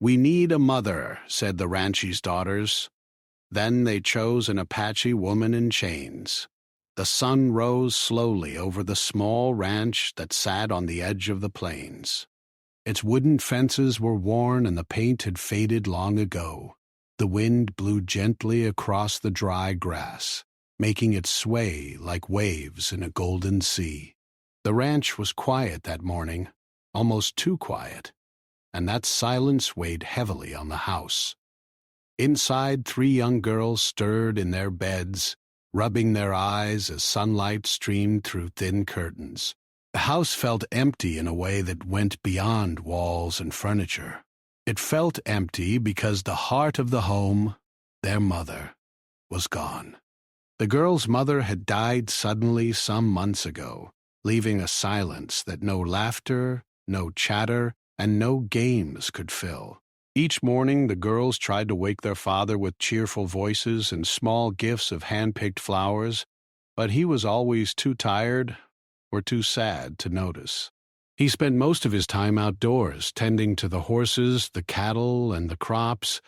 "We need a mother," said the Ranche's daughters. Then they chose an Apache woman in chains. The sun rose slowly over the small ranch that sat on the edge of the plains. Its wooden fences were worn and the paint had faded long ago. The wind blew gently across the dry grass, making it sway like waves in a golden sea. The ranch was quiet that morning, almost too quiet, and that silence weighed heavily on the house. Inside, 3 young girls stirred in their beds, rubbing their eyes as sunlight streamed through thin curtains. The house felt empty in a way that went beyond walls and furniture. It felt empty because the heart of the home, their mother, was gone. The girl's mother had died suddenly some months ago, leaving a silence that no laughter, no chatter, and no games could fill. Each morning, the girls tried to wake their father with cheerful voices and small gifts of hand-picked flowers, but he was always too tired or too sad to notice. He spent most of his time outdoors, tending to the horses, the cattle, and the crops,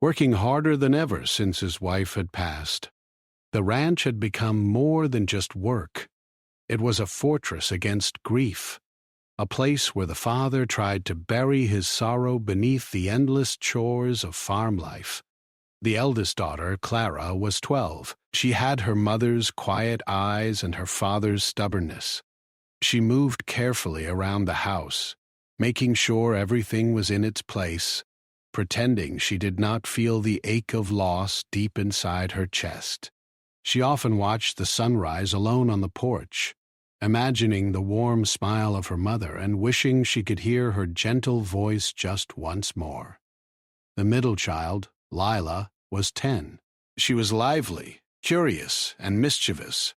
working harder than ever since his wife had passed. The ranch had become more than just work. It was a fortress against grief, a place where the father tried to bury his sorrow beneath the endless chores of farm life. The eldest daughter, Clara, was 12. She had her mother's quiet eyes and her father's stubbornness. She moved carefully around the house, making sure everything was in its place, pretending she did not feel the ache of loss deep inside her chest. She often watched the sunrise alone on the porch, imagining the warm smile of her mother and wishing she could hear her gentle voice just once more. The middle child, Lila, was 10. She was lively, curious, and mischievous,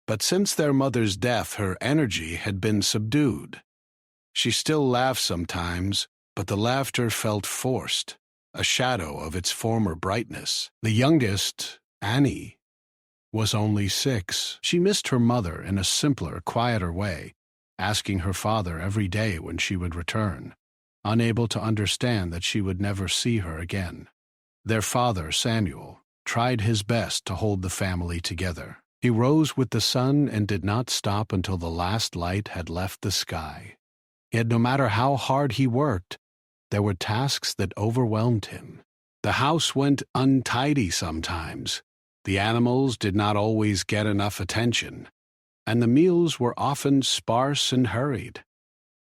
but since their mother's death her energy had been subdued. She still laughed sometimes, but the laughter felt forced, a shadow of its former brightness. The youngest, Annie, was only 6. She missed her mother in a simpler, quieter way, asking her father every day when she would return, unable to understand that she would never see her again. Their father, Samuel, tried his best to hold the family together. He rose with the sun and did not stop until the last light had left the sky. Yet no matter how hard he worked, there were tasks that overwhelmed him. The house went untidy sometimes. The animals did not always get enough attention, and the meals were often sparse and hurried.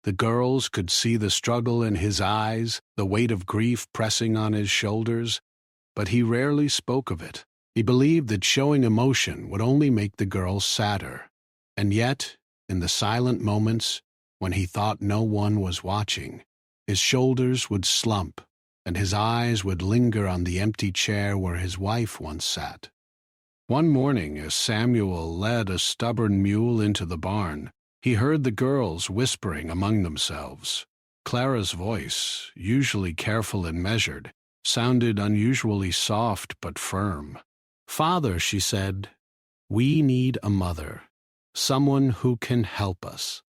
The girls could see the struggle in his eyes, the weight of grief pressing on his shoulders, but he rarely spoke of it. He believed that showing emotion would only make the girls sadder, and yet, in the silent moments, when he thought no one was watching, his shoulders would slump, and his eyes would linger on the empty chair where his wife once sat. One morning, as Samuel led a stubborn mule into the barn, he heard the girls whispering among themselves. Clara's voice, usually careful and measured, sounded unusually soft but firm. "Father," she said, "we need a mother, someone who can help us,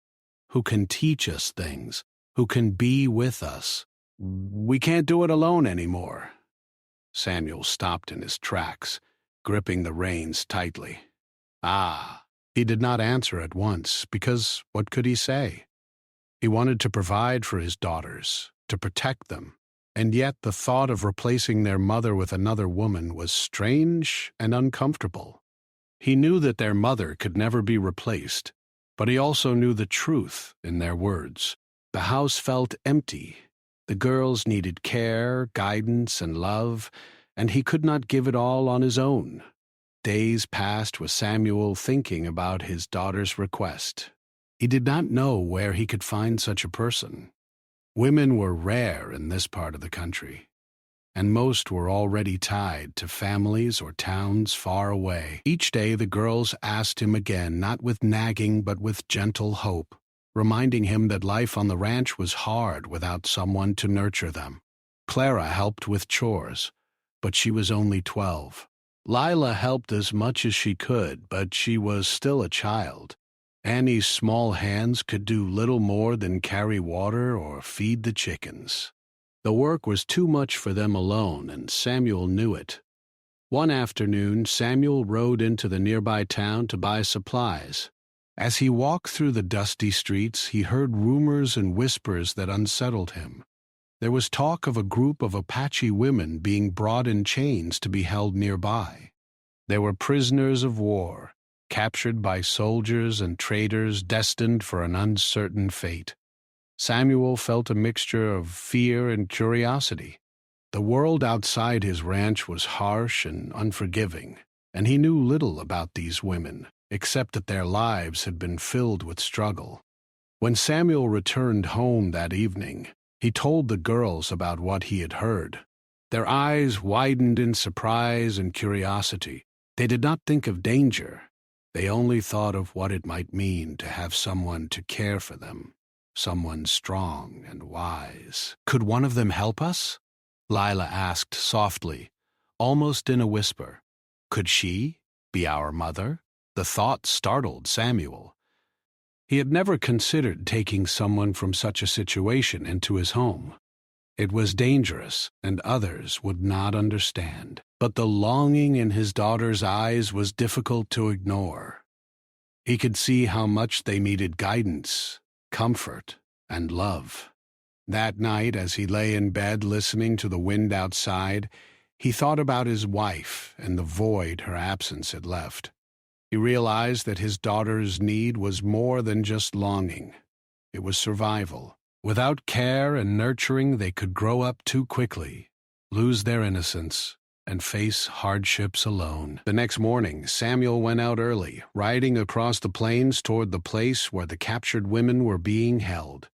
who can teach us things, who can be with us. We can't do it alone anymore." Samuel stopped in his tracks, gripping the reins tightly. He did not answer at once, because what could he say? He wanted to provide for his daughters, to protect them, and yet the thought of replacing their mother with another woman was strange and uncomfortable. He knew that their mother could never be replaced, but he also knew the truth in their words. The house felt empty. The girls needed care, guidance, and love, and he could not give it all on his own. Days passed with Samuel thinking about his daughter's request. He did not know where he could find such a person. Women were rare in this part of the country, and most were already tied to families or towns far away. Each day the girls asked him again, not with nagging but with gentle hope, reminding him that life on the ranch was hard without someone to nurture them. Clara helped with chores, but she was only 12. Lila helped as much as she could, but she was still a child. Annie's small hands could do little more than carry water or feed the chickens. The work was too much for them alone, and Samuel knew it. One afternoon, Samuel rode into the nearby town to buy supplies. As he walked through the dusty streets, he heard rumors and whispers that unsettled him. There was talk of a group of Apache women being brought in chains to be held nearby. They were prisoners of war, captured by soldiers and traders destined for an uncertain fate. Samuel felt a mixture of fear and curiosity. The world outside his ranch was harsh and unforgiving, and he knew little about these women, except that their lives had been filled with struggle. When Samuel returned home that evening, he told the girls about what he had heard. Their eyes widened in surprise and curiosity. They did not think of danger. They only thought of what it might mean to have someone to care for them, someone strong and wise. "Could one of them help us?" Lila asked softly, almost in a whisper. Could she be our mother? The thought startled Samuel. He had never considered taking someone from such a situation into his home. It was dangerous, and others would not understand. But the longing in his daughter's eyes was difficult to ignore. He could see how much they needed guidance, comfort, and love. That night, as he lay in bed listening to the wind outside, he thought about his wife and the void her absence had left. He realized that his daughter's need was more than just longing. It was survival. Without care and nurturing, they could grow up too quickly, lose their innocence, and face hardships alone. The next morning, Samuel went out early, riding across the plains toward the place where the captured women were being held.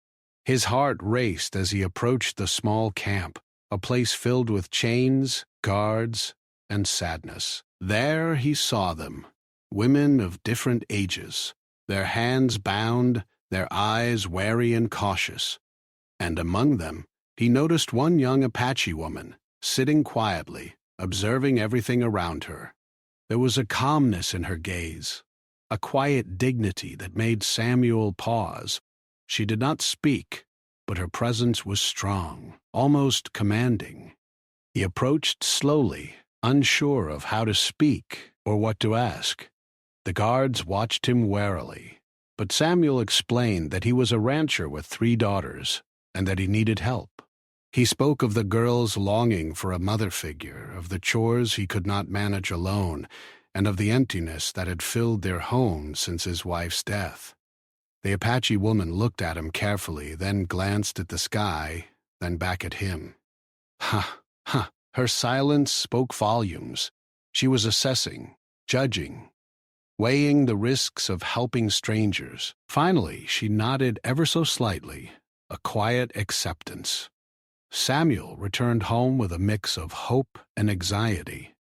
His heart raced as he approached the small camp, a place filled with chains, guards, and sadness. There he saw them, women of different ages, their hands bound, their eyes wary and cautious. And among them, he noticed one young Apache woman, sitting quietly, observing everything around her. There was a calmness in her gaze, a quiet dignity that made Samuel pause. She did not speak, but her presence was strong, almost commanding. He approached slowly, unsure of how to speak or what to ask. The guards watched him warily, but Samuel explained that he was a rancher with 3 daughters and that he needed help. He spoke of the girls' longing for a mother figure, of the chores he could not manage alone, and of the emptiness that had filled their home since his wife's death. The Apache woman looked at him carefully, then glanced at the sky, then back at him. Her silence spoke volumes. She was assessing, judging, weighing the risks of helping strangers. Finally, she nodded ever so slightly, a quiet acceptance. Samuel returned home with a mix of hope and anxiety,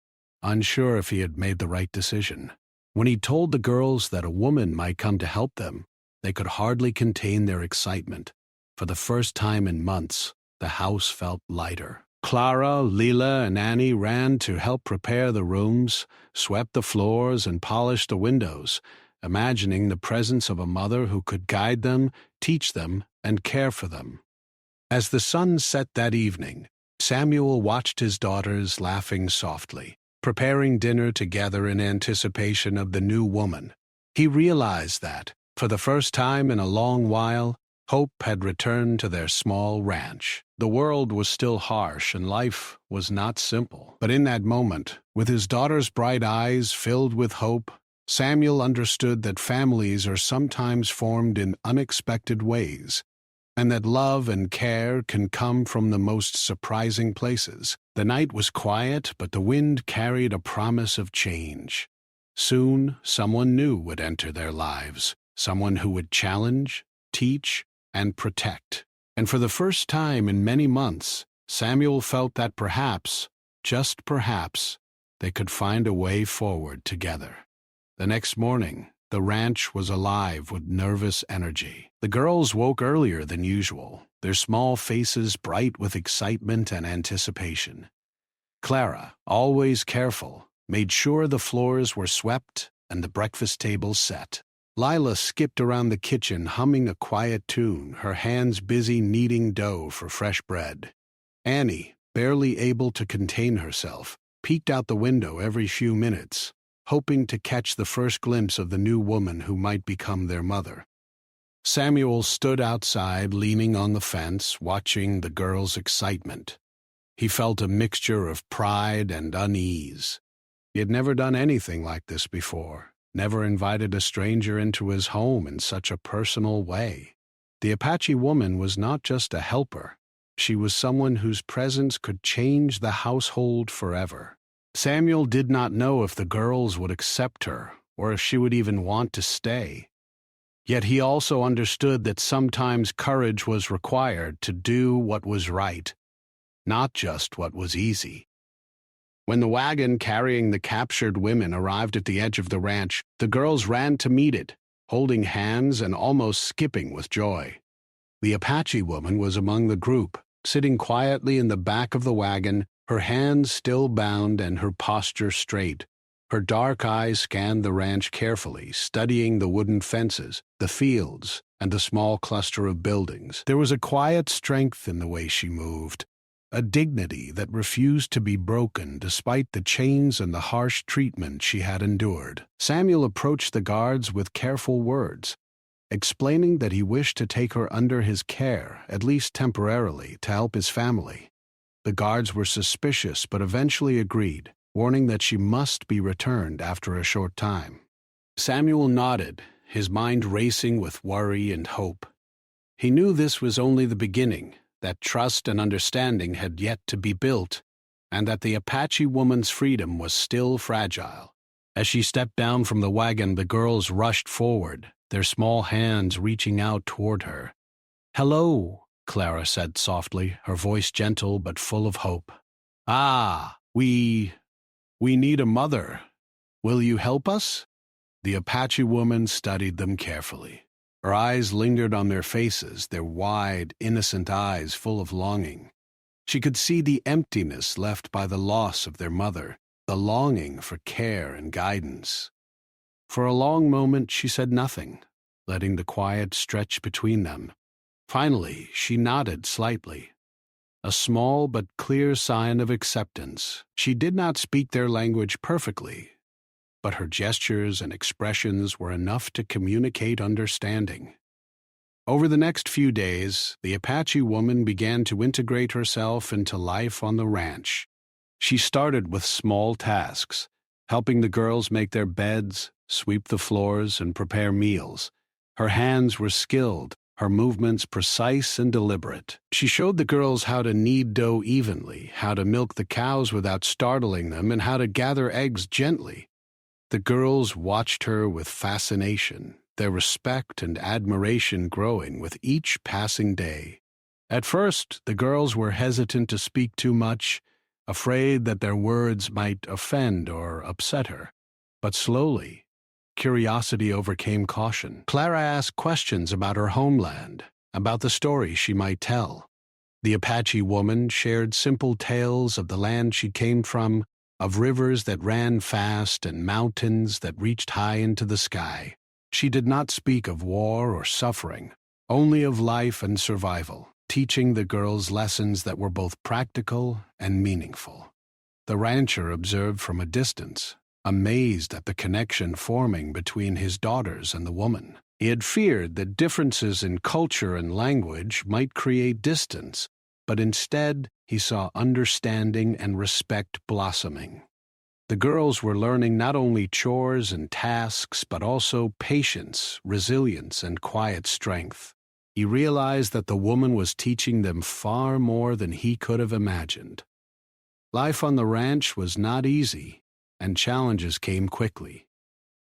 unsure if he had made the right decision. When he told the girls that a woman might come to help them, they could hardly contain their excitement. For the first time in months, the house felt lighter. Clara, Leela, and Annie ran to help prepare the rooms, swept the floors, and polished the windows, imagining the presence of a mother who could guide them, teach them, and care for them. As the sun set that evening, Samuel watched his daughters laughing softly, preparing dinner together in anticipation of the new woman. He realized that, for the first time in a long while, hope had returned to their small ranch. The world was still harsh and life was not simple. But in that moment, with his daughter's bright eyes filled with hope, Samuel understood that families are sometimes formed in unexpected ways, and that love and care can come from the most surprising places. The night was quiet, but the wind carried a promise of change. Soon, someone new would enter their lives, someone who would challenge, teach, and protect. And for the first time in many months, Samuel felt that perhaps, just perhaps, they could find a way forward together. The next morning, the ranch was alive with nervous energy. The girls woke earlier than usual, their small faces bright with excitement and anticipation. Clara, always careful, made sure the floors were swept and the breakfast table set. Lila skipped around the kitchen humming a quiet tune, her hands busy kneading dough for fresh bread. Annie, barely able to contain herself, peeked out the window every few minutes, hoping to catch the first glimpse of the new woman who might become their mother. Samuel stood outside, leaning on the fence, watching the girls' excitement. He felt a mixture of pride and unease. He had never done anything like this before, never invited a stranger into his home in such a personal way. The Apache woman was not just a helper. She was someone whose presence could change the household forever. Samuel did not know if the girls would accept her or if she would even want to stay. Yet he also understood that sometimes courage was required to do what was right, not just what was easy. When the wagon carrying the captured women arrived at the edge of the ranch, the girls ran to meet it, holding hands and almost skipping with joy. The Apache woman was among the group, sitting quietly in the back of the wagon, her hands still bound and her posture straight. Her dark eyes scanned the ranch carefully, studying the wooden fences, the fields, and the small cluster of buildings. There was a quiet strength in the way she moved, a dignity that refused to be broken despite the chains and the harsh treatment she had endured. Samuel approached the guards with careful words, explaining that he wished to take her under his care, at least temporarily, to help his family. The guards were suspicious but eventually agreed, warning that she must be returned after a short time. Samuel nodded, his mind racing with worry and hope. He knew this was only the beginning, that trust and understanding had yet to be built, and that the Apache woman's freedom was still fragile. As she stepped down from the wagon, the girls rushed forward, their small hands reaching out toward her. "Hello," Clara said softly, her voice gentle but full of hope. "Ah, we need a mother. Will you help us?" The Apache woman studied them carefully. Her eyes lingered on their faces, their wide, innocent eyes full of longing. She could see the emptiness left by the loss of their mother, the longing for care and guidance. For a long moment she said nothing, letting the quiet stretch between them. Finally, she nodded slightly, a small but clear sign of acceptance. She did not speak their language perfectly, but her gestures and expressions were enough to communicate understanding. Over the next few days, the Apache woman began to integrate herself into life on the ranch. She started with small tasks, helping the girls make their beds, sweep the floors, and prepare meals. Her hands were skilled, her movements precise and deliberate. She showed the girls how to knead dough evenly, how to milk the cows without startling them, and how to gather eggs gently. The girls watched her with fascination, their respect and admiration growing with each passing day. At first, the girls were hesitant to speak too much, afraid that their words might offend or upset her. But slowly, curiosity overcame caution. Clara asked questions about her homeland, about the stories she might tell. The Apache woman shared simple tales of the land she came from, of rivers that ran fast and mountains that reached high into the sky. She did not speak of war or suffering, only of life and survival, teaching the girls lessons that were both practical and meaningful. The rancher observed from a distance, amazed at the connection forming between his daughters and the woman. He had feared that differences in culture and language might create distance, but instead he saw understanding and respect blossoming. The girls were learning not only chores and tasks, but also patience, resilience, and quiet strength. He realized that the woman was teaching them far more than he could have imagined. Life on the ranch was not easy, and challenges came quickly.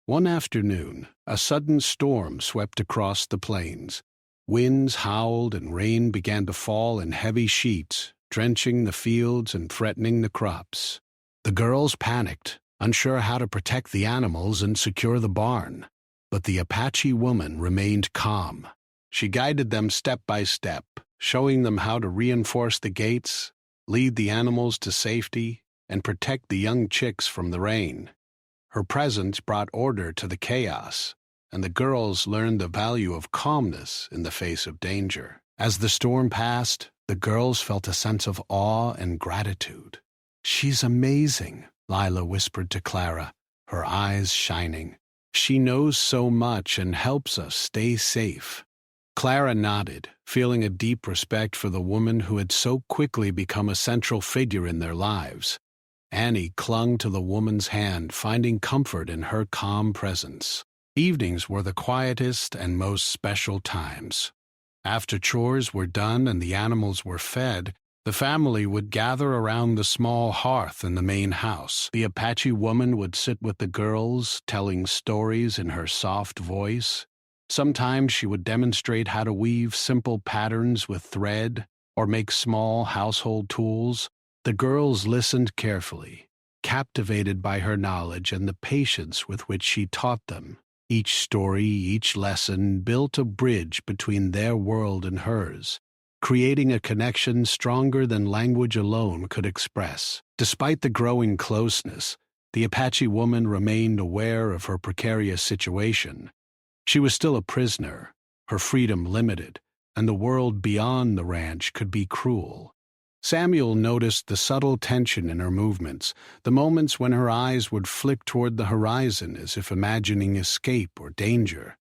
One afternoon, a sudden storm swept across the plains. Winds howled and rain began to fall in heavy sheets, drenching the fields and threatening the crops. The girls panicked, unsure how to protect the animals and secure the barn. But the Apache woman remained calm. She guided them step by step, showing them how to reinforce the gates, lead the animals to safety, and protect the young chicks from the rain. Her presence brought order to the chaos, and the girls learned the value of calmness in the face of danger. As the storm passed, The girls felt a sense of awe and gratitude. "She's amazing," Lila whispered to Clara, her eyes shining. "She knows so much and helps us stay safe." Clara nodded, feeling a deep respect for the woman who had so quickly become a central figure in their lives. Annie clung to the woman's hand, finding comfort in her calm presence. Evenings were the quietest and most special times. After chores were done and the animals were fed, the family would gather around the small hearth in the main house. The Apache woman would sit with the girls, telling stories in her soft voice. Sometimes she would demonstrate how to weave simple patterns with thread or make small household tools. The girls listened carefully, captivated by her knowledge and the patience with which she taught them. Each story, each lesson built a bridge between their world and hers, creating a connection stronger than language alone could express. Despite the growing closeness, the Apache woman remained aware of her precarious situation. She was still a prisoner, her freedom limited, and the world beyond the ranch could be cruel. Samuel noticed the subtle tension in her movements, the moments when her eyes would flick toward the horizon as if imagining escape or danger.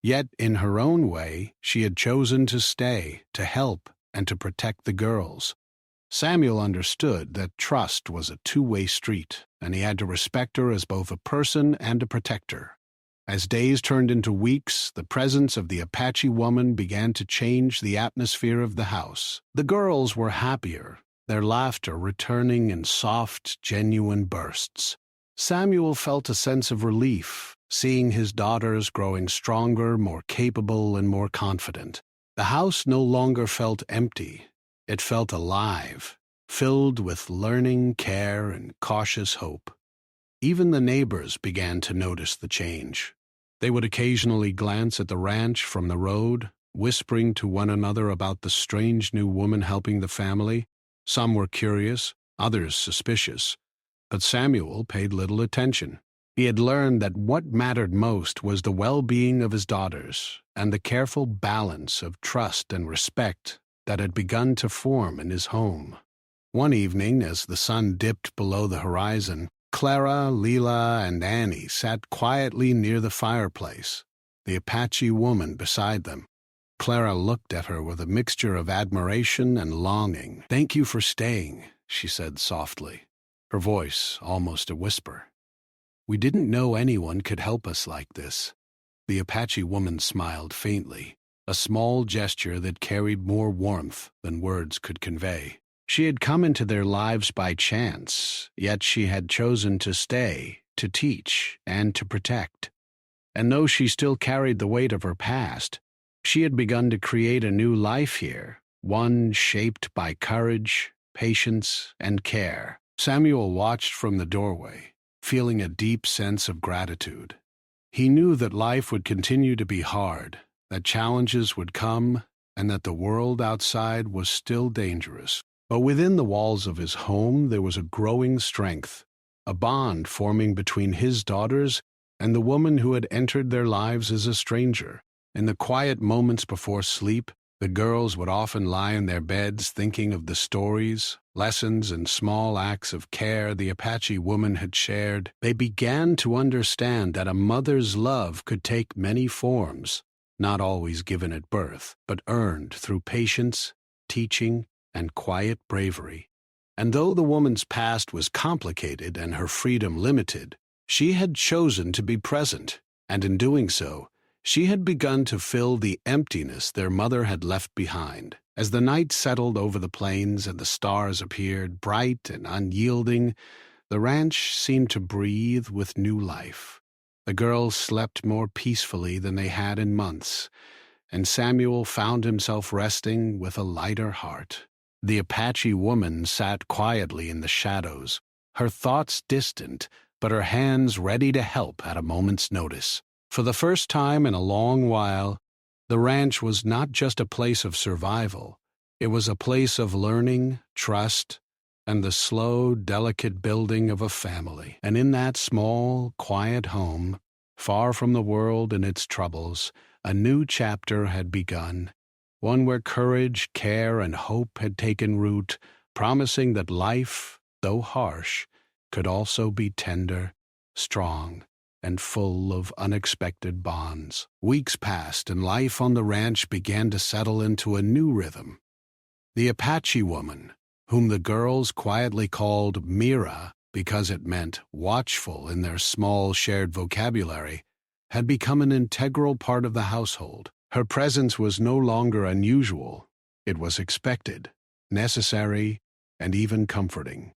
Yet, in her own way, she had chosen to stay, to help, and to protect the girls. Samuel understood that trust was a two-way street, and he had to respect her as both a person and a protector. As days turned into weeks, the presence of the Apache woman began to change the atmosphere of the house. The girls were happier, their laughter returning in soft, genuine bursts. Samuel felt a sense of relief, seeing his daughters growing stronger, more capable, and more confident. The house no longer felt empty. It felt alive, filled with learning, care, and cautious hope. Even the neighbors began to notice the change. They would occasionally glance at the ranch from the road, whispering to one another about the strange new woman helping the family. Some were curious, others suspicious, but Samuel paid little attention. He had learned that what mattered most was the well-being of his daughters and the careful balance of trust and respect that had begun to form in his home. One evening, as the sun dipped below the horizon, Clara, Leela, and Annie sat quietly near the fireplace, the Apache woman beside them. Clara looked at her with a mixture of admiration and longing. "Thank you for staying," she said softly, her voice almost a whisper. "We didn't know anyone could help us like this." The Apache woman smiled faintly, a small gesture that carried more warmth than words could convey. She had come into their lives by chance, yet she had chosen to stay, to teach, and to protect. And though she still carried the weight of her past, she had begun to create a new life here, one shaped by courage, patience, and care. Samuel watched from the doorway, feeling a deep sense of gratitude. He knew that life would continue to be hard, that challenges would come, and that the world outside was still dangerous. But within the walls of his home there was a growing strength, a bond forming between his daughters and the woman who had entered their lives as a stranger. In the quiet moments before sleep, the girls would often lie in their beds thinking of the stories, lessons, and small acts of care the Apache woman had shared. They began to understand that a mother's love could take many forms, not always given at birth, but earned through patience, teaching, and quiet bravery. And though the woman's past was complicated and her freedom limited, she had chosen to be present, and in doing so, she had begun to fill the emptiness their mother had left behind. As the night settled over the plains and the stars appeared, bright and unyielding, the ranch seemed to breathe with new life. The girls slept more peacefully than they had in months, and Samuel found himself resting with a lighter heart. The Apache woman sat quietly in the shadows, her thoughts distant, but her hands ready to help at a moment's notice. For the first time in a long while, the ranch was not just a place of survival. It was a place of learning, trust, and the slow, delicate building of a family. And in that small, quiet home, far from the world and its troubles, a new chapter had begun. one where courage, care, and hope had taken root, promising that life, though harsh, could also be tender, strong, and full of unexpected bonds. Weeks passed, and life on the ranch began to settle into a new rhythm. The Apache woman, whom the girls quietly called Mira because it meant watchful in their small shared vocabulary, had become an integral part of the household. Her presence was no longer unusual. It was expected, necessary, and even comforting.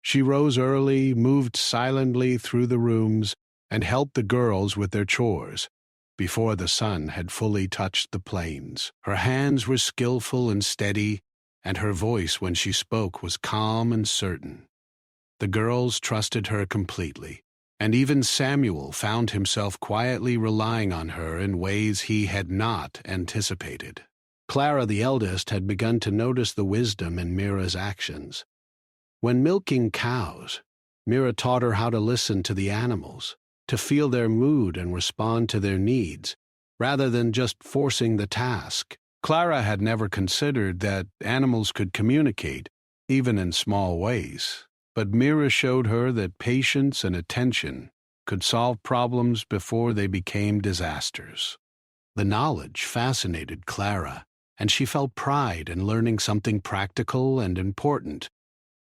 She rose early, moved silently through the rooms, and helped the girls with their chores before the sun had fully touched the plains. Her hands were skillful and steady, and her voice when she spoke was calm and certain. The girls trusted her completely, and even Samuel found himself quietly relying on her in ways he had not anticipated. Clara, the eldest, had begun to notice the wisdom in Mira's actions. When milking cows, Mira taught her how to listen to the animals, to feel their mood and respond to their needs, rather than just forcing the task. Clara had never considered that animals could communicate, even in small ways. But Mira showed her that patience and attention could solve problems before they became disasters. The knowledge fascinated Clara, and she felt pride in learning something practical and important.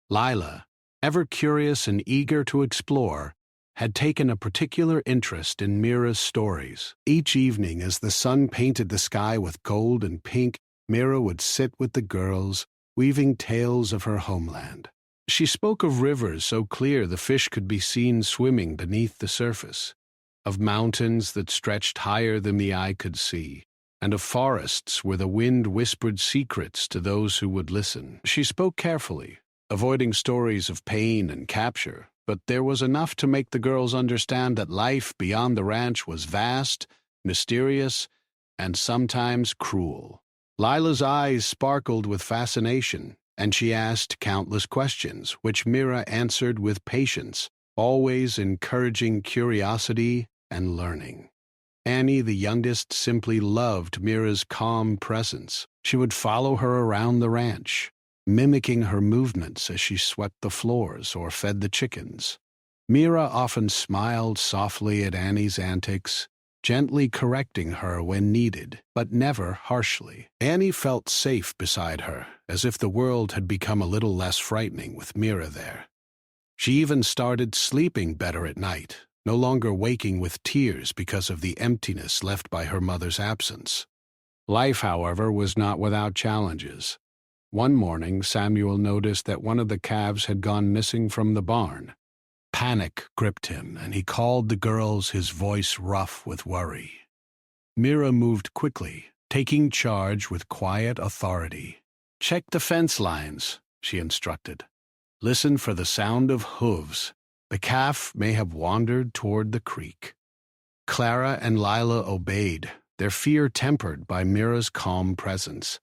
Lila, ever curious and eager to explore, had taken a particular interest in Mira's stories. Each evening, as the sun painted the sky with gold and pink, Mira would sit with the girls, weaving tales of her homeland. She spoke of rivers so clear the fish could be seen swimming beneath the surface, of mountains that stretched higher than the eye could see, and of forests where the wind whispered secrets to those who would listen. She spoke carefully, avoiding stories of pain and capture, but there was enough to make the girls understand that life beyond the ranch was vast, mysterious, and sometimes cruel. Lila's eyes sparkled with fascination, and she asked countless questions, which Mira answered with patience, always encouraging curiosity and learning. Annie, the youngest, simply loved Mira's calm presence. She would follow her around the ranch, mimicking her movements as she swept the floors or fed the chickens. Mira often smiled softly at Annie's antics, gently correcting her when needed, but never harshly. Annie felt safe beside her, as if the world had become a little less frightening with Mira there. She even started sleeping better at night, no longer waking with tears because of the emptiness left by her mother's absence. Life, however, was not without challenges. One morning, Samuel noticed that one of the calves had gone missing from the barn. Panic gripped him, and he called the girls, his voice rough with worry. Mira moved quickly, taking charge with quiet authority. "Check the fence lines," she instructed. "Listen for the sound of hooves. The calf may have wandered toward the creek." Clara and Lila obeyed, their fear tempered by Mira's calm presence.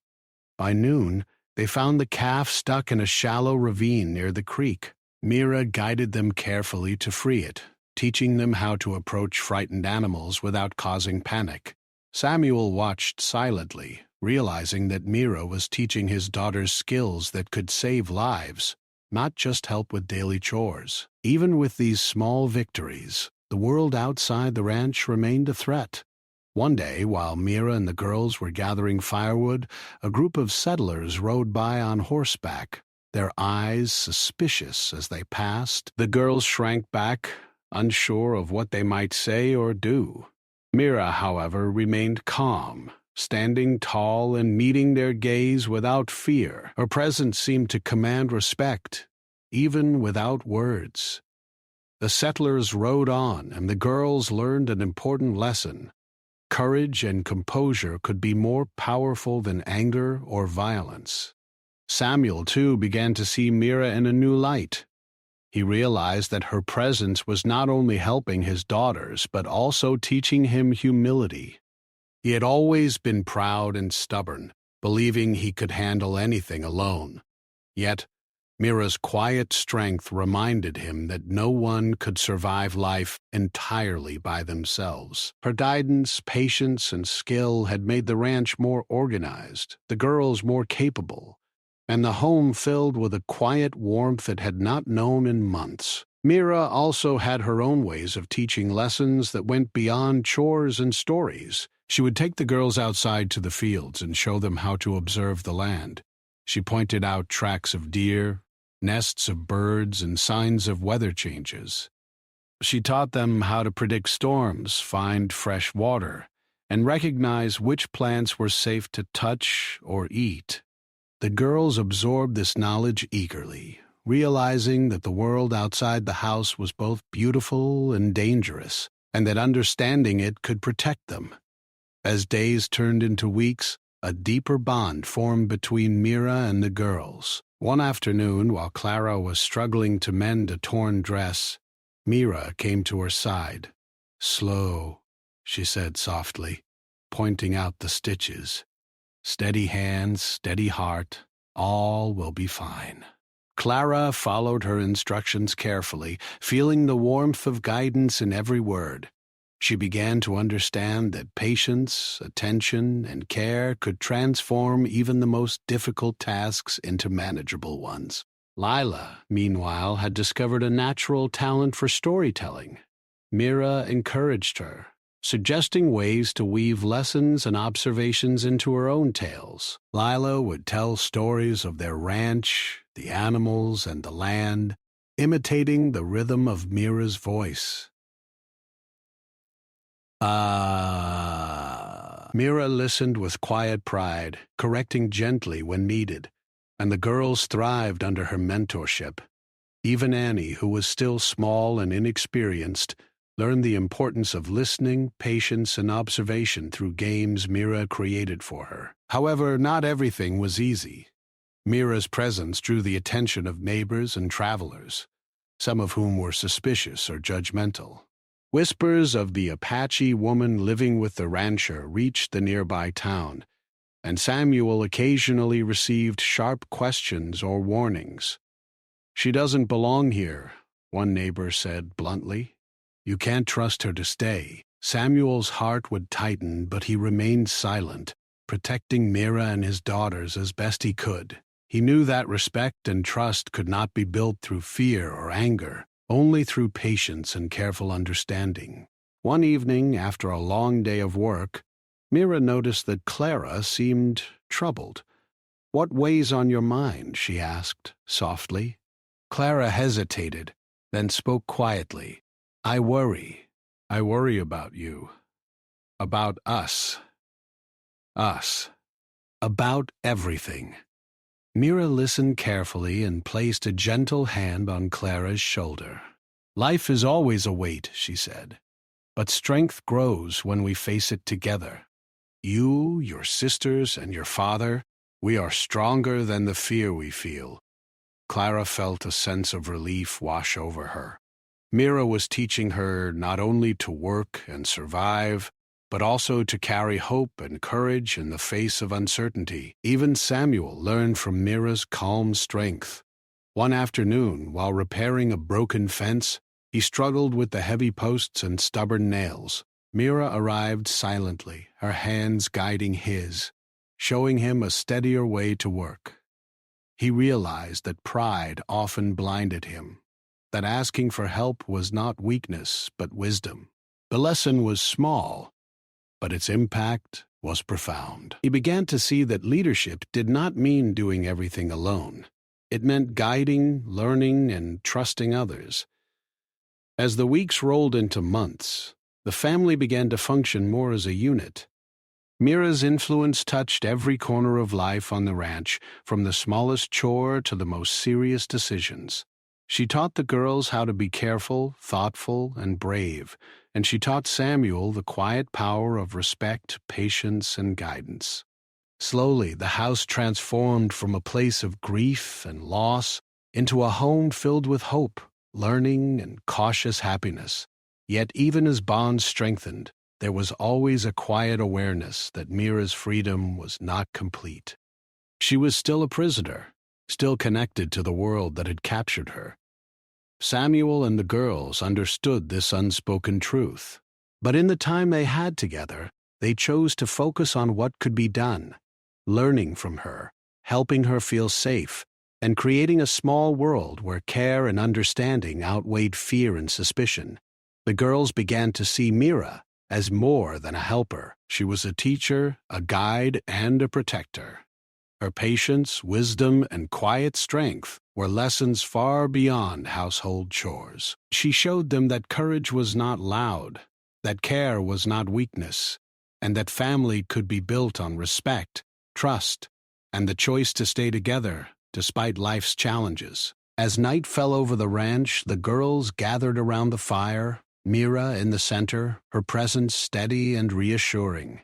By noon, they found the calf stuck in a shallow ravine near the creek. Mira guided them carefully to free it, teaching them how to approach frightened animals without causing panic. Samuel watched silently, realizing that Mira was teaching his daughters skills that could save lives, not just help with daily chores. Even with these small victories, the world outside the ranch remained a threat. One day, while Mira and the girls were gathering firewood, a group of settlers rode by on horseback, their eyes suspicious as they passed. The girls shrank back, unsure of what they might say or do. Mira, however, remained calm, standing tall and meeting their gaze without fear. Her presence seemed to command respect, even without words. The settlers rode on, and the girls learned an important lesson. Courage and composure could be more powerful than anger or violence. Samuel, too, began to see Mira in a new light. He realized that her presence was not only helping his daughters, but also teaching him humility. He had always been proud and stubborn, believing he could handle anything alone. Yet, Mira's quiet strength reminded him that no one could survive life entirely by themselves. Her guidance, patience, and skill had made the ranch more organized, the girls more capable, and the home filled with a quiet warmth it had not known in months. Mira also had her own ways of teaching lessons that went beyond chores and stories. She would take the girls outside to the fields and show them how to observe the land. She pointed out tracks of deer, nests of birds, and signs of weather changes. She taught them how to predict storms, find fresh water, and recognize which plants were safe to touch or eat. The girls absorbed this knowledge eagerly, realizing that the world outside the house was both beautiful and dangerous, and that understanding it could protect them. As days turned into weeks, a deeper bond formed between Mira and the girls. One afternoon, while Clara was struggling to mend a torn dress, Mira came to her side. "Slow," she said softly, pointing out the stitches. "Steady hands, steady heart, all will be fine." Clara followed her instructions carefully, feeling the warmth of guidance in every word. She began to understand that patience, attention, and care could transform even the most difficult tasks into manageable ones. Lila, meanwhile, had discovered a natural talent for storytelling. Mira encouraged her, suggesting ways to weave lessons and observations into her own tales. Lila would tell stories of their ranch, the animals, and the land, imitating the rhythm of Mira's voice. Mira listened with quiet pride, correcting gently when needed, and the girls thrived under her mentorship. Even Annie, who was still small and inexperienced, learned the importance of listening, patience, and observation through games Mira created for her. However, not everything was easy. Mira's presence drew the attention of neighbors and travelers, some of whom were suspicious or judgmental. Whispers of the Apache woman living with the rancher reached the nearby town, and Samuel occasionally received sharp questions or warnings. "She doesn't belong here," one neighbor said bluntly. "You can't trust her to stay." Samuel's heart would tighten, but he remained silent, protecting Mira and his daughters as best he could. He knew that respect and trust could not be built through fear or anger, only through patience and careful understanding. One evening, after a long day of work, Mira noticed that Clara seemed troubled. "What weighs on your mind?" she asked, softly. Clara hesitated, then spoke quietly. "I worry. I worry about you. About us. Us. About everything." Mira listened carefully and placed a gentle hand on Clara's shoulder. "Life is always a weight," she said, "but strength grows when we face it together. You, your sisters, and your father, we are stronger than the fear we feel." Clara felt a sense of relief wash over her. Mira was teaching her not only to work and survive, but also to carry hope and courage in the face of uncertainty. Even Samuel learned from Mira's calm strength. One afternoon, while repairing a broken fence, he struggled with the heavy posts and stubborn nails. Mira arrived silently, her hands guiding his, showing him a steadier way to work. He realized that pride often blinded him, that asking for help was not weakness but wisdom. The lesson was small, but its impact was profound. He began to see that leadership did not mean doing everything alone. It meant guiding, learning, and trusting others. As the weeks rolled into months, the family began to function more as a unit. Mira's influence touched every corner of life on the ranch, from the smallest chore to the most serious decisions. She taught the girls how to be careful, thoughtful, and brave, and she taught Samuel the quiet power of respect, patience, and guidance. Slowly, the house transformed from a place of grief and loss into a home filled with hope, learning, and cautious happiness. Yet even as bonds strengthened, there was always a quiet awareness that Mira's freedom was not complete. She was still a prisoner, still connected to the world that had captured her. Samuel and the girls understood this unspoken truth, but in the time they had together, they chose to focus on what could be done, learning from her, helping her feel safe, and creating a small world where care and understanding outweighed fear and suspicion. The girls began to see Mira as more than a helper. She was a teacher, a guide, and a protector. Her patience, wisdom, and quiet strength were lessons far beyond household chores. She showed them that courage was not loud, that care was not weakness, and that family could be built on respect, trust, and the choice to stay together despite life's challenges. As night fell over the ranch, the girls gathered around the fire, Mira in the center, her presence steady and reassuring.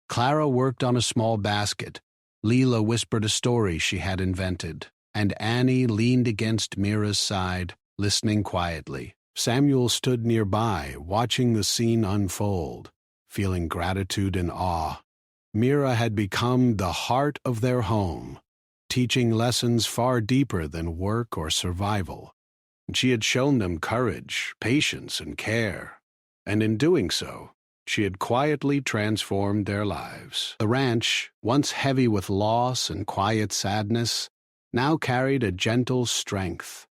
Clara worked on a small basket. Leela whispered a story she had invented, and Annie leaned against Mira's side, listening quietly. Samuel stood nearby, watching the scene unfold, feeling gratitude and awe. Mira had become the heart of their home, teaching lessons far deeper than work or survival. She had shown them courage, patience, and care, and in doing so, she had quietly transformed their lives. The ranch, once heavy with loss and quiet sadness, now carried a gentle strength.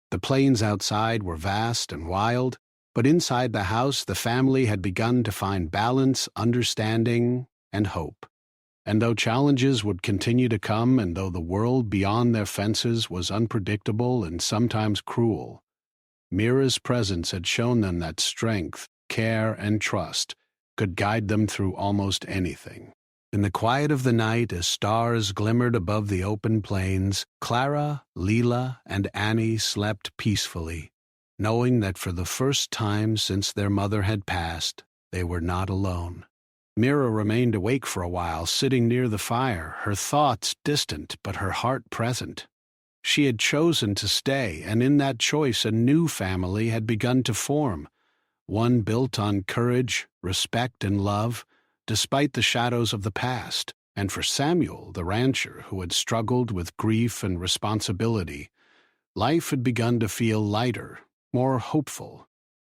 The plains outside were vast and wild, but inside the house the family had begun to find balance, understanding, and hope. And though challenges would continue to come, and though the world beyond their fences was unpredictable and sometimes cruel, Mira's presence had shown them that strength, care, and trust could guide them through almost anything. In the quiet of the night, as stars glimmered above the open plains, Clara, Leela, and Annie slept peacefully, knowing that for the first time since their mother had passed, they were not alone. Mira remained awake for a while, sitting near the fire, her thoughts distant but her heart present. She had chosen to stay, and in that choice a new family had begun to form, one built on courage, respect, and love, despite the shadows of the past. And for Samuel, the rancher, who had struggled with grief and responsibility, life had begun to feel lighter, more hopeful.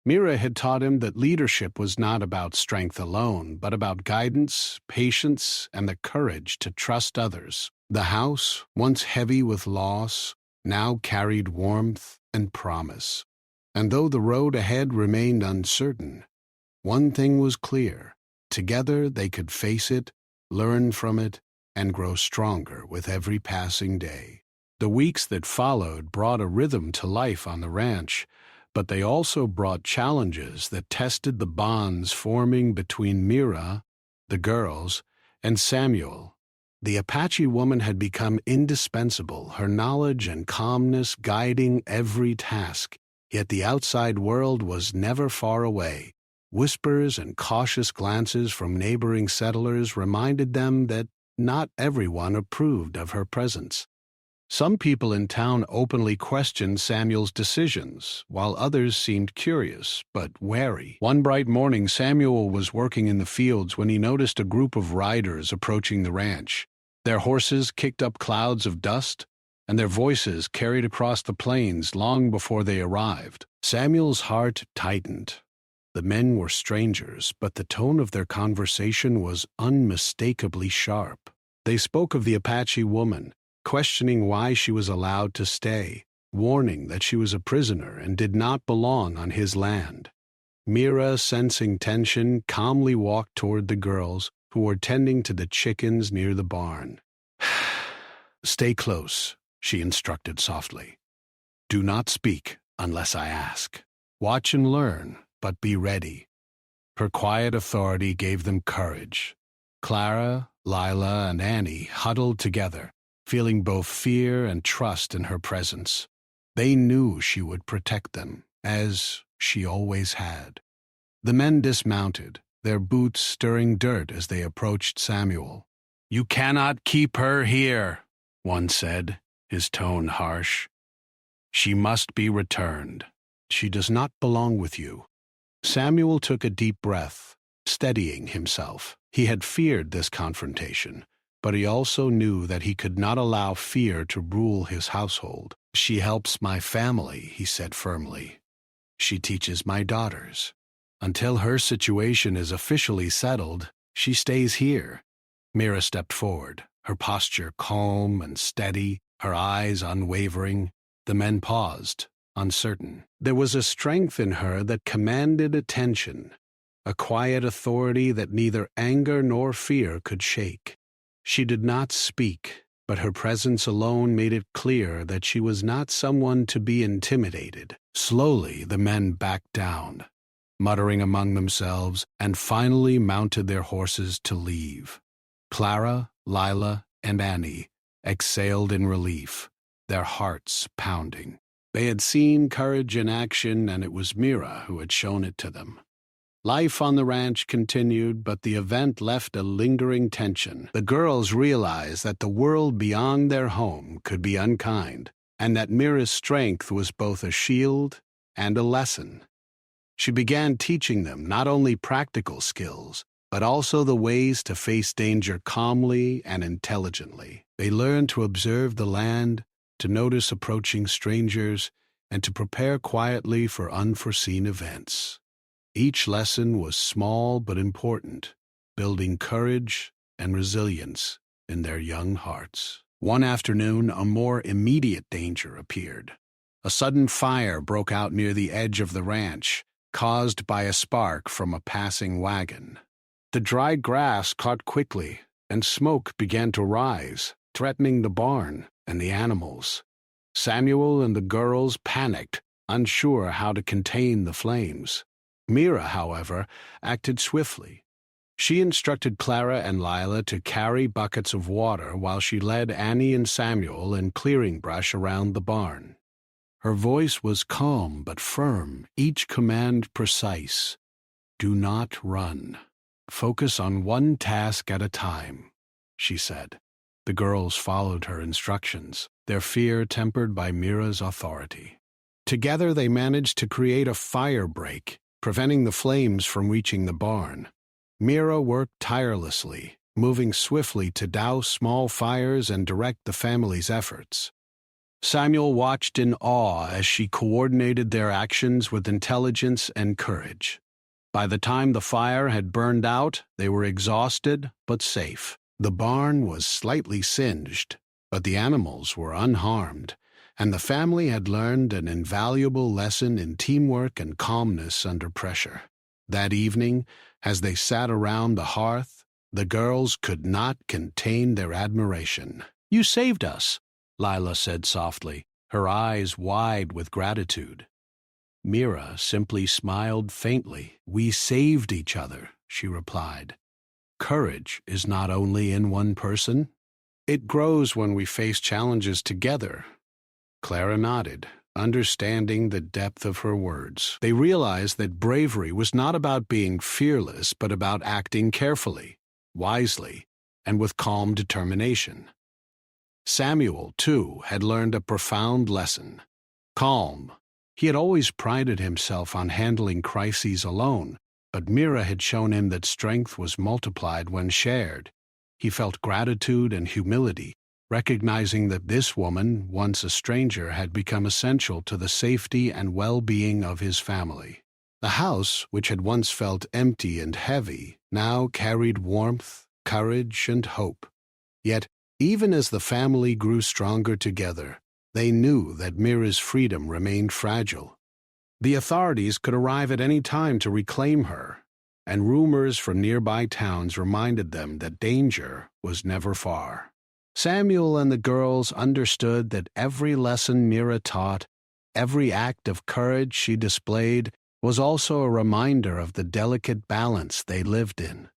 Mira had taught him that leadership was not about strength alone, but about guidance, patience, and the courage to trust others. The house, once heavy with loss, now carried warmth and promise. And though the road ahead remained uncertain, one thing was clear. Together they could face it, learn from it, and grow stronger with every passing day. The weeks that followed brought a rhythm to life on the ranch, but they also brought challenges that tested the bonds forming between Mira, the girls, and Samuel. The Apache woman had become indispensable, her knowledge and calmness guiding every task, yet the outside world was never far away. Whispers and cautious glances from neighboring settlers reminded them that not everyone approved of her presence. Some people in town openly questioned Samuel's decisions, while others seemed curious but wary. One bright morning, Samuel was working in the fields when he noticed a group of riders approaching the ranch. Their horses kicked up clouds of dust, and their voices carried across the plains long before they arrived. Samuel's heart tightened. The men were strangers, but the tone of their conversation was unmistakably sharp. They spoke of the Apache woman, questioning why she was allowed to stay, warning that she was a prisoner and did not belong on his land. Mira, sensing tension, calmly walked toward the girls, who were tending to the chickens near the barn. "Stay close," she instructed softly. "Do not speak unless I ask. Watch and learn, but be ready." Her quiet authority gave them courage. Clara, Lila, and Annie huddled together, feeling both fear and trust in her presence. They knew she would protect them, as she always had. The men dismounted, their boots stirring dirt as they approached Samuel. "You cannot keep her here," one said, his tone harsh. "She must be returned. She does not belong with you." Samuel took a deep breath, steadying himself. He had feared this confrontation, but he also knew that he could not allow fear to rule his household. "She helps my family," he said firmly. "She teaches my daughters. Until her situation is officially settled, she stays here." Mira stepped forward, her posture calm and steady, her eyes unwavering. The men paused, uncertain. There was a strength in her that commanded attention, a quiet authority that neither anger nor fear could shake. She did not speak, but her presence alone made it clear that she was not someone to be intimidated. Slowly, the men backed down, muttering among themselves, and finally mounted their horses to leave. Clara, Lila, and Annie exhaled in relief, their hearts pounding. They had seen courage in action, and it was Mira who had shown it to them. Life on the ranch continued, but the event left a lingering tension. The girls realized that the world beyond their home could be unkind, and that Mira's strength was both a shield and a lesson. She began teaching them not only practical skills, but also the ways to face danger calmly and intelligently. They learned to observe the land, to notice approaching strangers, and to prepare quietly for unforeseen events. Each lesson was small but important, building courage and resilience in their young hearts. One afternoon, a more immediate danger appeared. A sudden fire broke out near the edge of the ranch, caused by a spark from a passing wagon. The dry grass caught quickly, and smoke began to rise, threatening the barn and the animals. Samuel and the girls panicked, unsure how to contain the flames. Mira, however, acted swiftly. She instructed Clara and Lila to carry buckets of water while she led Annie and Samuel in clearing brush around the barn. Her voice was calm but firm, each command precise. "Do not run. Focus on one task at a time," she said. The girls followed her instructions, their fear tempered by Mira's authority. Together they managed to create a fire break, preventing the flames from reaching the barn. Mira worked tirelessly, moving swiftly to douse small fires and direct the family's efforts. Samuel watched in awe as she coordinated their actions with intelligence and courage. By the time the fire had burned out, they were exhausted but safe. The barn was slightly singed, but the animals were unharmed, and the family had learned an invaluable lesson in teamwork and calmness under pressure. That evening, as they sat around the hearth, the girls could not contain their admiration. "You saved us," Lila said softly, her eyes wide with gratitude. Mira simply smiled faintly. "We saved each other," she replied. "Courage is not only in one person. It grows when we face challenges together." Clara nodded, understanding the depth of her words. They realized that bravery was not about being fearless, but about acting carefully, wisely, and with calm determination. Samuel, too, had learned a profound lesson. Calm. He had always prided himself on handling crises alone, but Mira had shown him that strength was multiplied when shared. He felt gratitude and humility, recognizing that this woman, once a stranger, had become essential to the safety and well-being of his family. The house, which had once felt empty and heavy, now carried warmth, courage, and hope. Yet, even as the family grew stronger together, they knew that Mira's freedom remained fragile. The authorities could arrive at any time to reclaim her, and rumors from nearby towns reminded them that danger was never far. Samuel and the girls understood that every lesson Mira taught, every act of courage she displayed, was also a reminder of the delicate balance they lived in.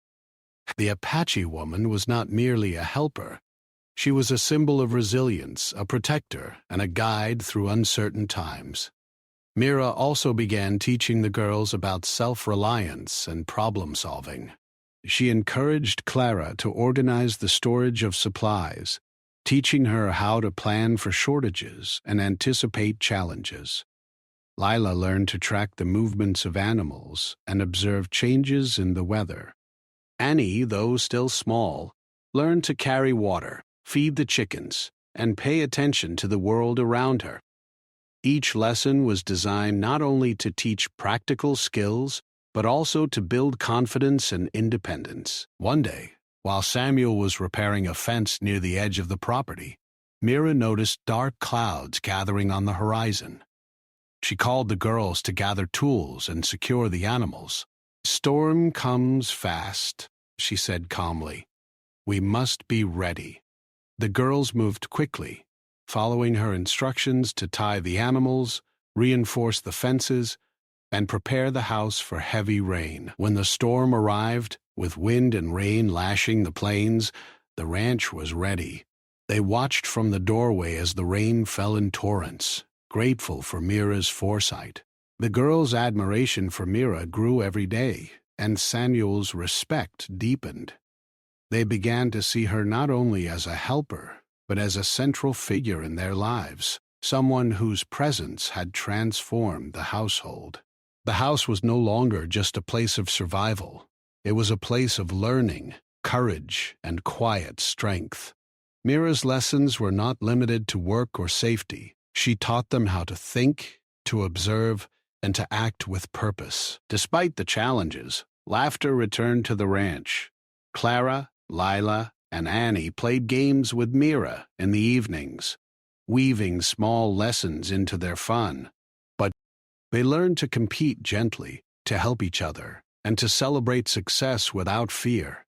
The Apache woman was not merely a helper. She was a symbol of resilience, a protector, and a guide through uncertain times. Mira also began teaching the girls about self-reliance and problem-solving. She encouraged Clara to organize the storage of supplies, teaching her how to plan for shortages and anticipate challenges. Lila learned to track the movements of animals and observe changes in the weather. Annie, though still small, learned to carry water, feed the chickens, and pay attention to the world around her. Each lesson was designed not only to teach practical skills, but also to build confidence and independence. One day, while Samuel was repairing a fence near the edge of the property, Mira noticed dark clouds gathering on the horizon. She called the girls to gather tools and secure the animals. "Storm comes fast," she said calmly. "We must be ready." The girls moved quickly, following her instructions to tie the animals, reinforce the fences, and prepare the house for heavy rain. When the storm arrived, with wind and rain lashing the plains, the ranch was ready. They watched from the doorway as the rain fell in torrents, grateful for Mira's foresight. The girls' admiration for Mira grew every day, and Samuel's respect deepened. They began to see her not only as a helper, but as a central figure in their lives, someone whose presence had transformed the household. The house was no longer just a place of survival. It was a place of learning, courage, and quiet strength. Mira's lessons were not limited to work or safety. She taught them how to think, to observe, and to act with purpose. Despite the challenges, laughter returned to the ranch. Clara, Lila, and Annie played games with Mira in the evenings, weaving small lessons into their fun. But they learned to compete gently, to help each other, and to celebrate success without fear.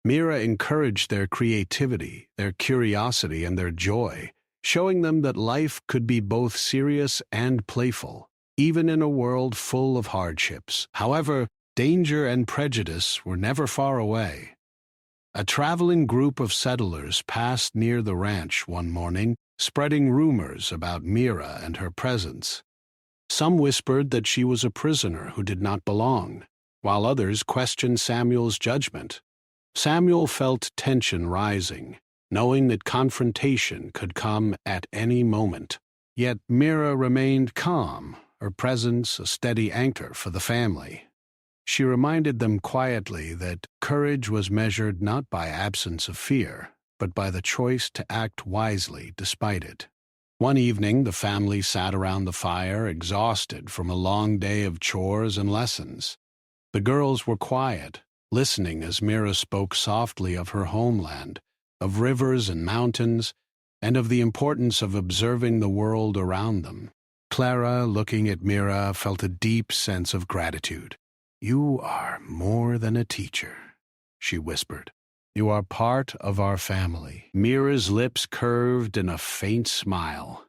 Mira encouraged their creativity, their curiosity, and their joy, showing them that life could be both serious and playful, even in a world full of hardships. However, danger and prejudice were never far away. A traveling group of settlers passed near the ranch one morning, spreading rumors about Mira and her presence. Some whispered that she was a prisoner who did not belong, while others questioned Samuel's judgment. Samuel felt tension rising, knowing that confrontation could come at any moment. Yet Mira remained calm, her presence a steady anchor for the family. She reminded them quietly that courage was measured not by absence of fear, but by the choice to act wisely despite it. One evening, the family sat around the fire, exhausted from a long day of chores and lessons. The girls were quiet, listening as Mira spoke softly of her homeland, of rivers and mountains, and of the importance of observing the world around them. Clara, looking at Mira, felt a deep sense of gratitude. "You are more than a teacher," she whispered. "You are part of our family." Mira's lips curved in a faint smile.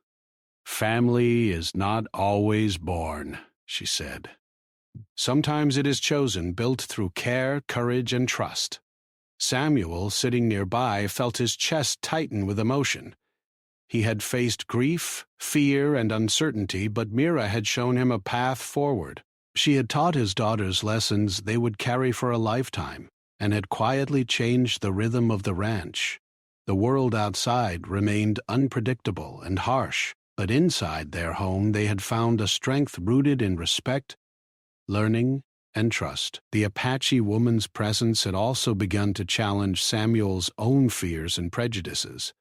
"Family is not always born," she said. "Sometimes it is chosen, built through care, courage, and trust." Samuel, sitting nearby, felt his chest tighten with emotion. He had faced grief, fear, and uncertainty, but Mira had shown him a path forward. She had taught his daughters lessons they would carry for a lifetime, and had quietly changed the rhythm of the ranch. The world outside remained unpredictable and harsh, but inside their home they had found a strength rooted in respect, learning, and trust. The Apache woman's presence had also begun to challenge Samuel's own fears and prejudices.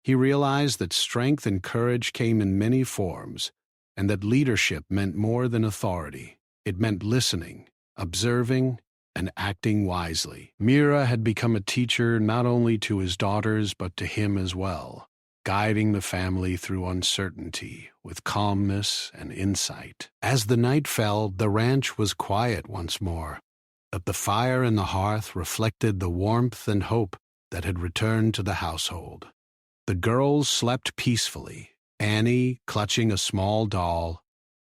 He realized that strength and courage came in many forms, and that leadership meant more than authority. It meant listening, observing, and acting wisely. Mira had become a teacher not only to his daughters but to him as well, guiding the family through uncertainty with calmness and insight. As the night fell, the ranch was quiet once more, but the fire in the hearth reflected the warmth and hope that had returned to the household. The girls slept peacefully, Annie clutching a small doll,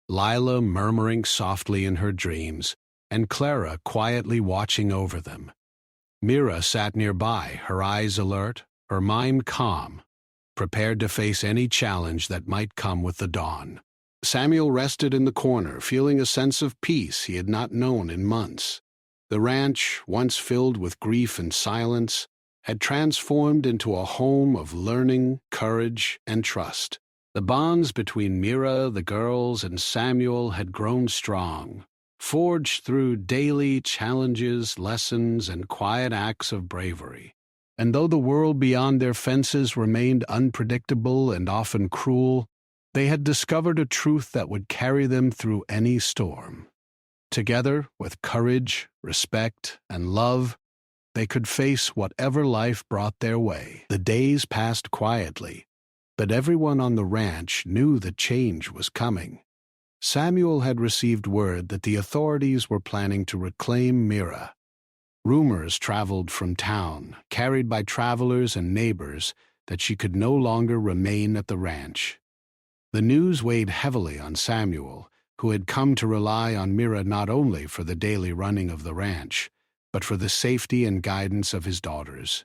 Lila murmuring softly in her dreams, and Clara quietly watching over them. Mira sat nearby, her eyes alert, her mind calm, prepared to face any challenge that might come with the dawn. Samuel rested in the corner, feeling a sense of peace he had not known in months. The ranch, once filled with grief and silence, had transformed into a home of learning, courage, and trust. The bonds between Mira, the girls, and Samuel had grown strong, forged through daily challenges, lessons, and quiet acts of bravery. And though the world beyond their fences remained unpredictable and often cruel, they had discovered a truth that would carry them through any storm. Together, with courage, respect, and love, they could face whatever life brought their way. The days passed quietly, but everyone on the ranch knew that change was coming. Samuel had received word that the authorities were planning to reclaim Mira. Rumors traveled from town, carried by travelers and neighbors, that she could no longer remain at the ranch. The news weighed heavily on Samuel, who had come to rely on Mira not only for the daily running of the ranch, but for the safety and guidance of his daughters.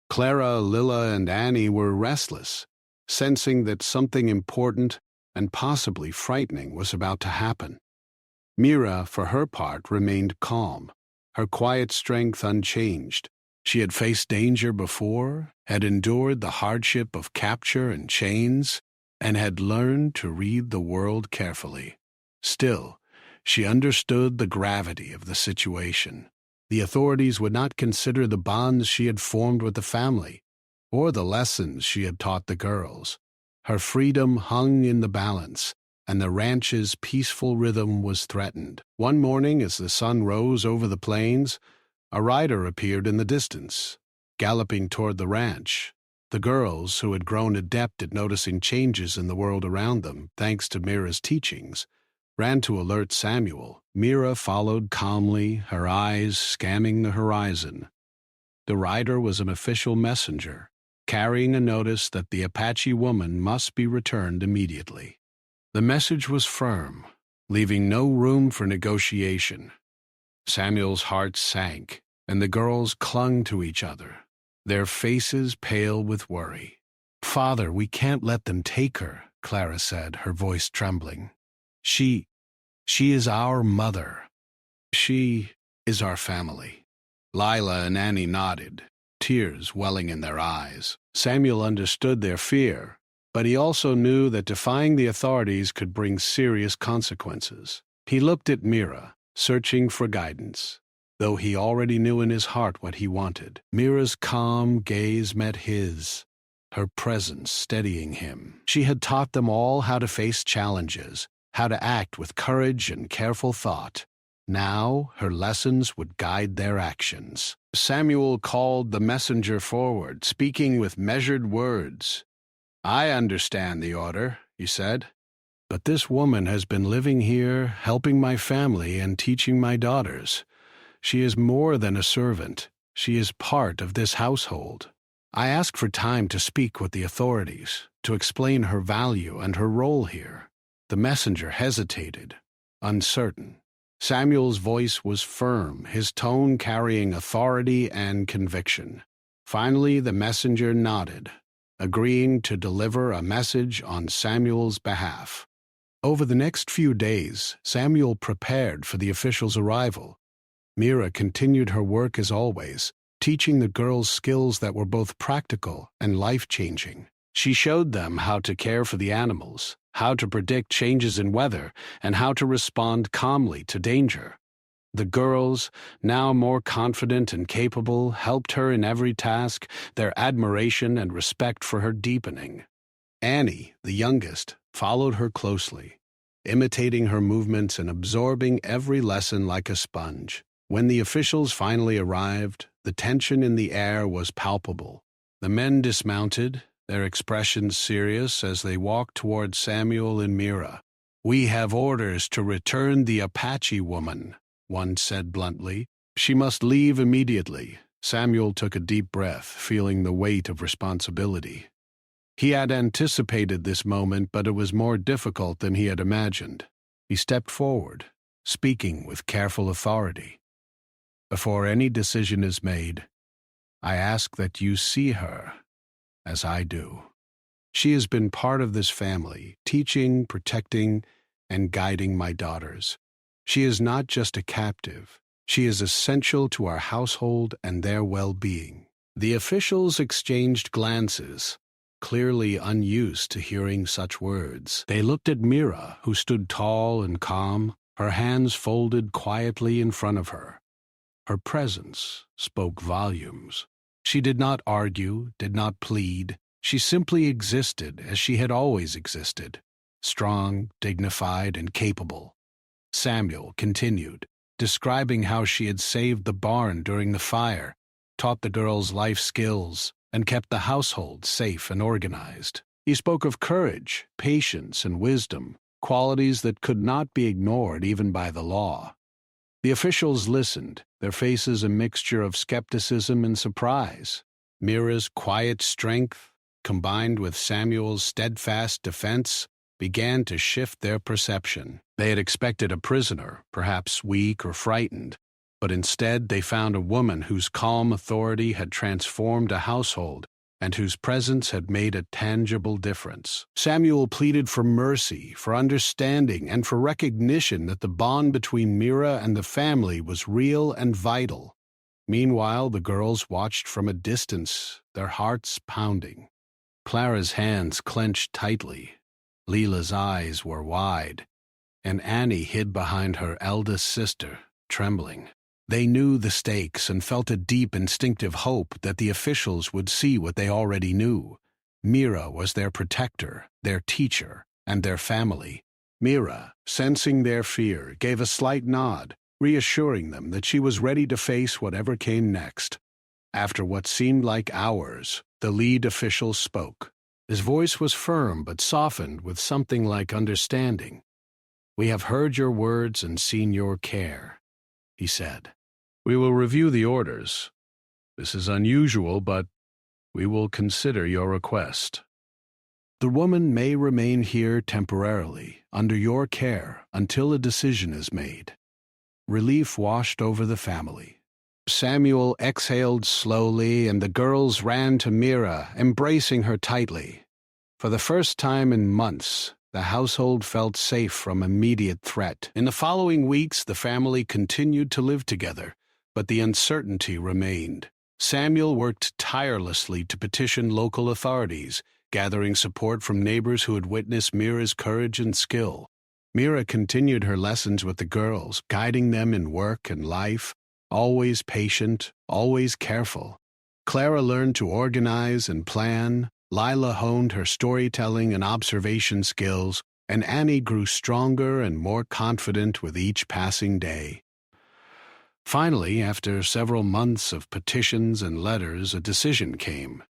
Clara, Lilla, and Annie were restless, sensing that something important and possibly frightening was about to happen. Mira, for her part, remained calm, her quiet strength unchanged. She had faced danger before, had endured the hardship of capture and chains, and had learned to read the world carefully. Still, she understood the gravity of the situation. The authorities would not consider the bonds she had formed with the family, or the lessons she had taught the girls. Her freedom hung in the balance, and the ranch's peaceful rhythm was threatened. One morning, as the sun rose over the plains, a rider appeared in the distance, galloping toward the ranch. The girls, who had grown adept at noticing changes in the world around them, thanks to Mira's teachings, ran to alert Samuel. Mira followed calmly, her eyes scanning the horizon. The rider was an official messenger, carrying a notice that the Apache woman must be returned immediately. The message was firm, leaving no room for negotiation. Samuel's heart sank, and the girls clung to each other, their faces pale with worry. "Father, we can't let them take her," Clara said, her voice trembling. She is our mother. She is our family." Lila and Annie nodded, tears welling in their eyes. Samuel understood their fear, but he also knew that defying the authorities could bring serious consequences. He looked at Mira, searching for guidance, though he already knew in his heart what he wanted. Mira's calm gaze met his, her presence steadying him. She had taught them all how to face challenges, how to act with courage and careful thought. Now her lessons would guide their actions. Samuel called the messenger forward, speaking with measured words. "I understand the order," he said, "but this woman has been living here, helping my family and teaching my daughters. She is more than a servant. She is part of this household. I ask for time to speak with the authorities, to explain her value and her role here." The messenger hesitated, uncertain. Samuel's voice was firm, his tone carrying authority and conviction. Finally, the messenger nodded, agreeing to deliver a message on Samuel's behalf. Over the next few days, Samuel prepared for the official's arrival. Mira continued her work as always, teaching the girls skills that were both practical and life-changing. She showed them how to care for the animals, how to predict changes in weather, and how to respond calmly to danger. The girls, now more confident and capable, helped her in every task, their admiration and respect for her deepening. Annie, the youngest, followed her closely, imitating her movements and absorbing every lesson like a sponge. When the officials finally arrived, the tension in the air was palpable. The men dismounted, their expressions serious as they walked toward Samuel and Mira. "We have orders to return the Apache woman," one said bluntly. "She must leave immediately." Samuel took a deep breath, feeling the weight of responsibility. He had anticipated this moment, but it was more difficult than he had imagined. He stepped forward, speaking with careful authority. "Before any decision is made, I ask that you see her as I do. She has been part of this family, teaching, protecting, and guiding my daughters. She is not just a captive. She is essential to our household and their well-being." The officials exchanged glances, clearly unused to hearing such words. They looked at Mira, who stood tall and calm, her hands folded quietly in front of her. Her presence spoke volumes. She did not argue, did not plead. She simply existed as she had always existed, strong, dignified, and capable. Samuel continued, describing how she had saved the barn during the fire, taught the girls life skills, and kept the household safe and organized. He spoke of courage, patience, and wisdom, qualities that could not be ignored even by the law. The officials listened, their faces a mixture of skepticism and surprise. Mira's quiet strength, combined with Samuel's steadfast defense, began to shift their perception. They had expected a prisoner, perhaps weak or frightened, but instead they found a woman whose calm authority had transformed a household and whose presence had made a tangible difference. Samuel pleaded for mercy, for understanding, and for recognition that the bond between Mira and the family was real and vital. Meanwhile, the girls watched from a distance, their hearts pounding. Clara's hands clenched tightly. Leela's eyes were wide, and Annie hid behind her eldest sister, trembling. They knew the stakes and felt a deep instinctive hope that the officials would see what they already knew. Mira was their protector, their teacher, and their family. Mira, sensing their fear, gave a slight nod, reassuring them that she was ready to face whatever came next. After what seemed like hours, the lead official spoke. His voice was firm but softened with something like understanding. "We have heard your words and seen your care," he said. "We will review the orders. This is unusual, but we will consider your request. The woman may remain here temporarily, under your care, until a decision is made." Relief washed over the family. Samuel exhaled slowly, and the girls ran to Mira, embracing her tightly. For the first time in months, the household felt safe from immediate threat. In the following weeks, the family continued to live together, but the uncertainty remained. Samuel worked tirelessly to petition local authorities, gathering support from neighbors who had witnessed Mira's courage and skill. Mira continued her lessons with the girls, guiding them in work and life, always patient, always careful. Clara learned to organize and plan, Lila honed her storytelling and observation skills, and Annie grew stronger and more confident with each passing day. Finally, after several months of petitions and letters, a decision came.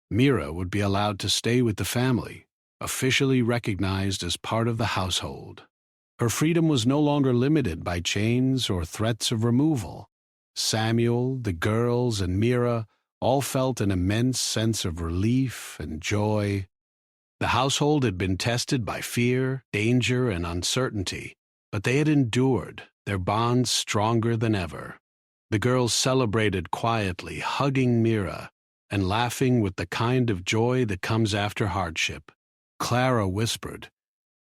Mira would be allowed to stay with the family, officially recognized as part of the household. Her freedom was no longer limited by chains or threats of removal. Samuel, the girls, and Mira all felt an immense sense of relief and joy. The household had been tested by fear, danger, and uncertainty, but they had endured, their bonds stronger than ever. The girls celebrated quietly, hugging Mira and laughing with the kind of joy that comes after hardship. Clara whispered,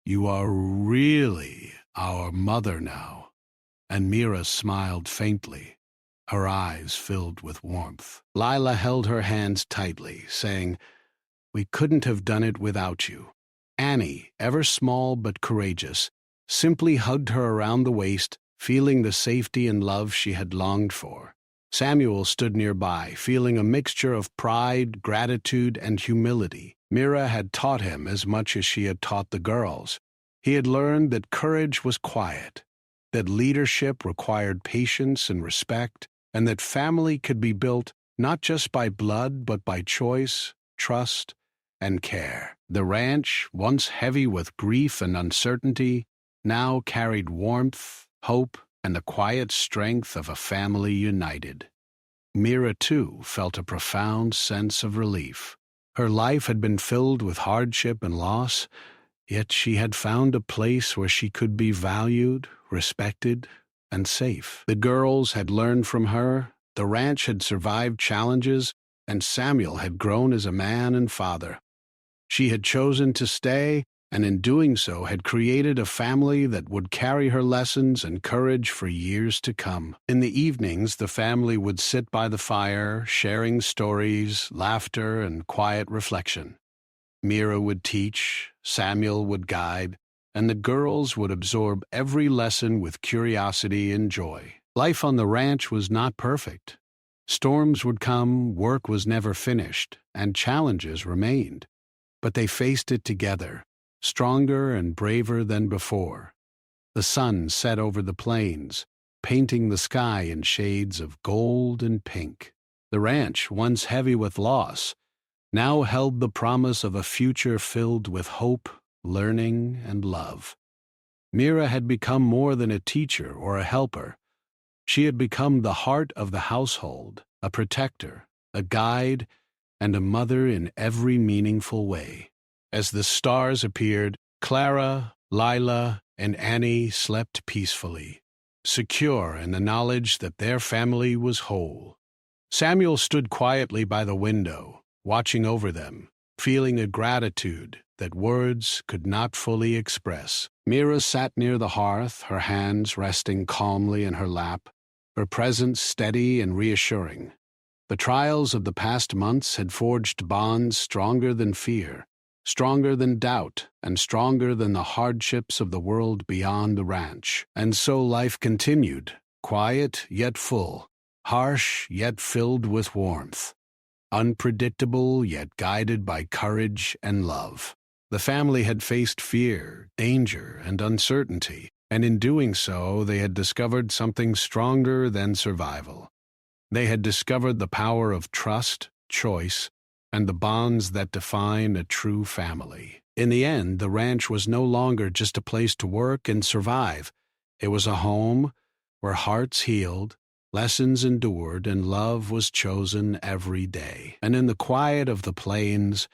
"You are really our mother now," and Mira smiled faintly, her eyes filled with warmth. Lila held her hands tightly, saying, "We couldn't have done it without you." Annie, ever small but courageous, simply hugged her around the waist, feeling the safety and love she had longed for. Samuel stood nearby, feeling a mixture of pride, gratitude, and humility. Mira had taught him as much as she had taught the girls. He had learned that courage was quiet, that leadership required patience and respect, and that family could be built not just by blood but by choice, trust, and care. The ranch, once heavy with grief and uncertainty, now carried warmth, hope, and the quiet strength of a family united. Mira, too, felt a profound sense of relief. Her life had been filled with hardship and loss, yet she had found a place where she could be valued, respected, and safe. The girls had learned from her, the ranch had survived challenges, and Samuel had grown as a man and father. She had chosen to stay, and in doing so had created a family that would carry her lessons and courage for years to come. In the evenings, the family would sit by the fire, sharing stories, laughter, and quiet reflection. Mira would teach, Samuel would guide, and the girls would absorb every lesson with curiosity and joy. Life on the ranch was not perfect. Storms would come, work was never finished, and challenges remained. But they faced it together, stronger and braver than before. The sun set over the plains, painting the sky in shades of gold and pink. The ranch, once heavy with loss, now held the promise of a future filled with hope, learning, and love. Mira had become more than a teacher or a helper. She had become the heart of the household, a protector, a guide, and a mother in every meaningful way. As the stars appeared, Clara, Lila, and Annie slept peacefully, secure in the knowledge that their family was whole. Samuel stood quietly by the window, watching over them, feeling a gratitude that words could not fully express. Mira sat near the hearth, her hands resting calmly in her lap, her presence steady and reassuring. The trials of the past months had forged bonds stronger than fear, stronger than doubt, and stronger than the hardships of the world beyond the ranch. And so life continued, quiet yet full, harsh yet filled with warmth, unpredictable yet guided by courage and love. The family had faced fear, danger, and uncertainty, and in doing so they had discovered something stronger than survival. They had discovered the power of trust, choice, and the bonds that define a true family. In the end, the ranch was no longer just a place to work and survive. It was a home where hearts healed, lessons endured, and love was chosen every day. And in the quiet of the plains,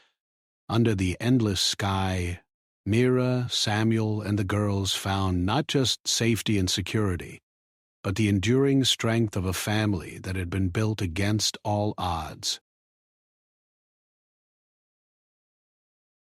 under the endless sky, Mira, Samuel, and the girls found not just safety and security, but the enduring strength of a family that had been built against all odds.